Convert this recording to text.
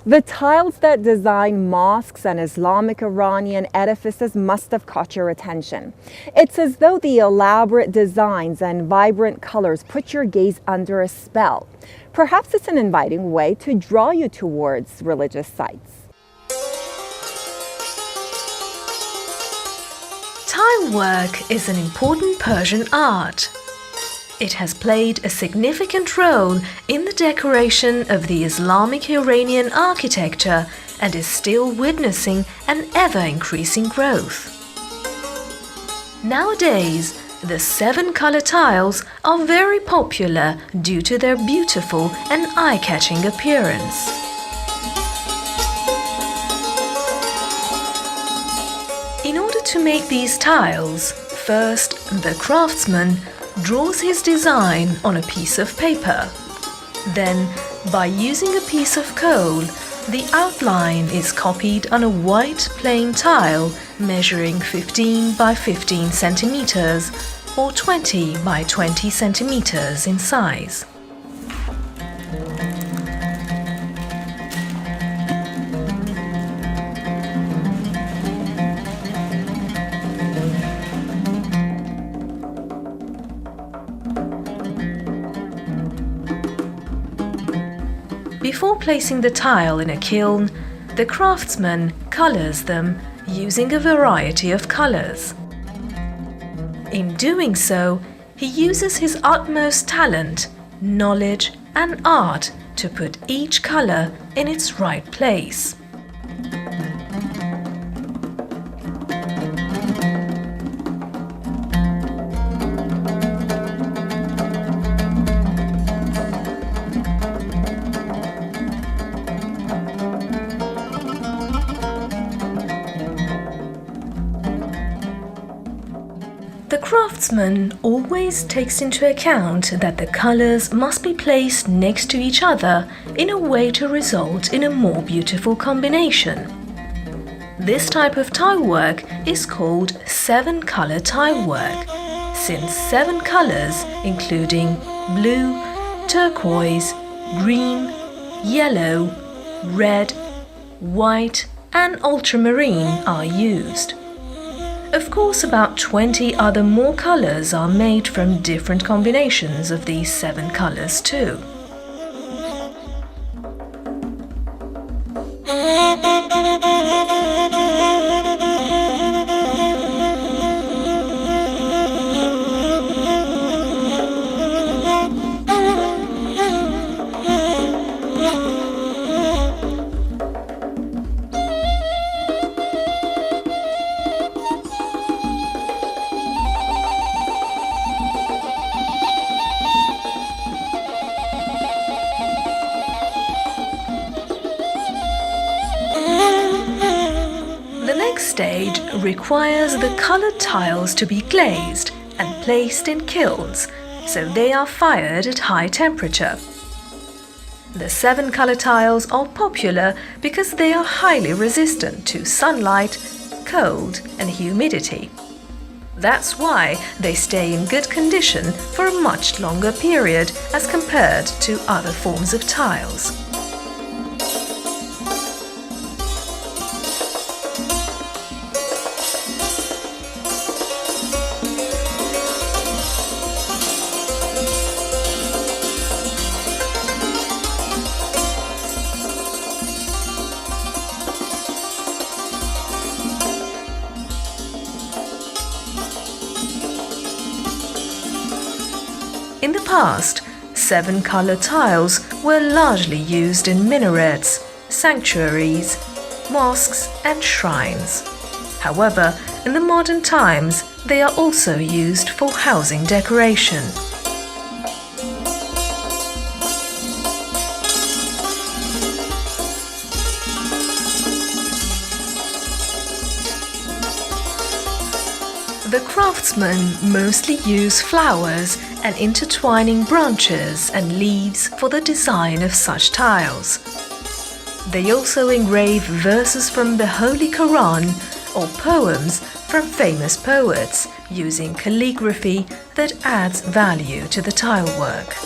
The tiles that design mosques and Islamic Iranian edifices must have caught your attention. It's as though the elaborate designs and vibrant colors put your gaze under a spell. Perhaps it's an inviting way to draw you towards religious sites. Tile work is an important Persian art. It has played a significant role in the decoration of the Islamic Iranian architecture and is still witnessing an ever-increasing growth. Nowadays, the 7-color tiles are very popular due to their beautiful and eye-catching appearance. In order to make these tiles, first the craftsman draws his design on a piece of paper. Then, by using a piece of coal, the outline is copied on a white plain tile measuring 15 by 15 centimeters or 20 by 20 centimeters in size. Before placing the tile in a kiln, the craftsman colors them using a variety of colors. In doing so, he uses his utmost talent, knowledge, and art to put each color in its right place. The craftsman always takes into account that the colors must be placed next to each other in a way to result in a more beautiful combination. This type of tile work is called 7-color tile work, since 7 colors including blue, turquoise, green, yellow, red, white, and ultramarine are used. Of course, about 20 other more colors are made from different combinations of these 7 colors too. The next stage requires the colored tiles to be glazed and placed in kilns, so they are fired at high temperature. The 7-color tiles are popular because they are highly resistant to sunlight, cold, and humidity. That's why they stay in good condition for a much longer period as compared to other forms of tiles. In the past, 7-color tiles were largely used in minarets, sanctuaries, mosques, and shrines. However, in the modern times, they are also used for housing decoration. The craftsmen mostly use flowers and intertwining branches and leaves for the design of such tiles. They also engrave verses from the Holy Quran or poems from famous poets using calligraphy that adds value to the tile work.